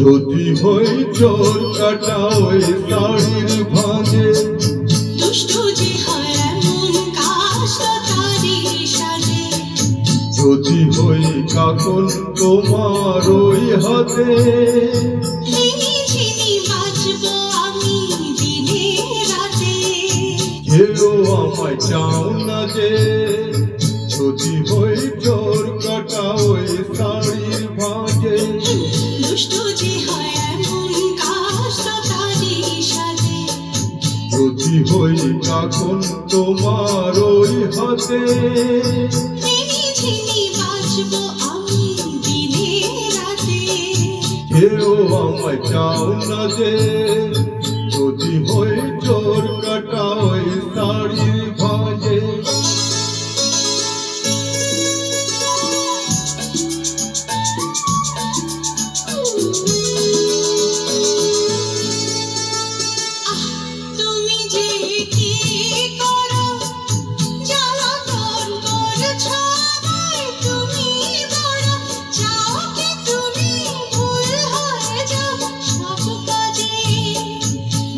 যদি হই চোর কাটা ওই শাড়ির ভাঁজে, দুষ্টু যে হয় এমন কাষ্ট তারি সাজে। যদি হই কাকন তোমার ওই হাতে, ঝিনি বাজবো আমি দিনে রাতে। কেউ আমায় চাও না যে, যদি হই চোর কাটা ওই শাড়ির ভাঁজে। দুষ্টু যে হয় এমন কাষ্ট তারি সাজে। যদি হই কাকন তোমার ওই হাতে, ঝিনি বাজবো আমি দিনে রাতে। কেউ আমায় চাও না যে, যদি হই চোর কাটা ওই শাড়ির ভাঁজে। তুমি যে কি করো জ্বালাতন করছো আমায়, তুমি বড় চাও কি তুমি ভুল হয়ে যাও সব কাজে।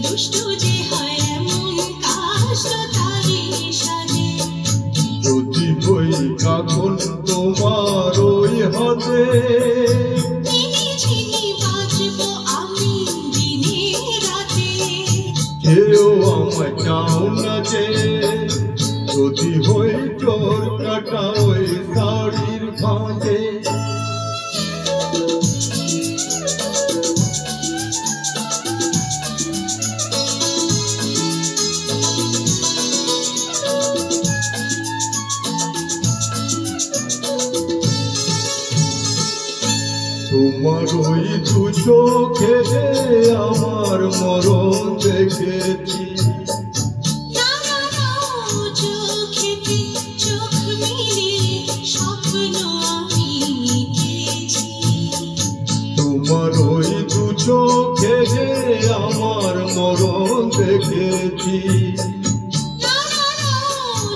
দুষ্টু যে হয় এমন কাষ্ট তারি সাজে। যদি হই কাকন তোমার ওই হাতে, ঝিনি বাজবো আমি দিনে রাতে। কেউ আমায় চাও না যে, যদি হই চোর কাটা ওই শাড়ির ভাঁজে। তোমার ওই দু চোখে আমার মরণ দেখেছি। চোখেতে চোখ মিলে স্বপ্ন আমি এঁকেছি। তোমার ওই দু চোখে আমার মরণ দেখেছি।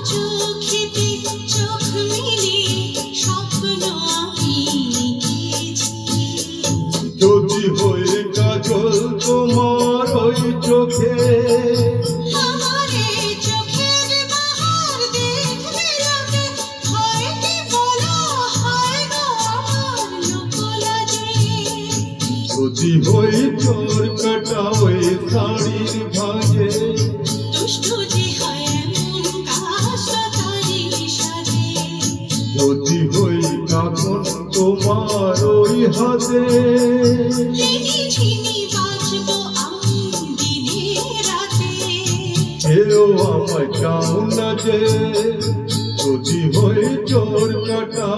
চোখেতে চোখ মিলে স্বপ্ন আমি এঁকেছি। যদি হই কাজল তোমার ওই চোখে, আমারে চোখের বাহার দেখবে লোকে, হয় কি বলো হয় গো আমার লোকলাজে। যদি হই চোর কাটা ওই শাড়ির ভাঁজে। দুষ্টু যে হয় এমন কাষ্ট তারি সাজে। যদি হই কাকন তোমার ওই হাতে, ঝিনি বাজবো আমি দিনে রাতে। কেউ আমায় চাও না যে, যদি হই চোর কাটা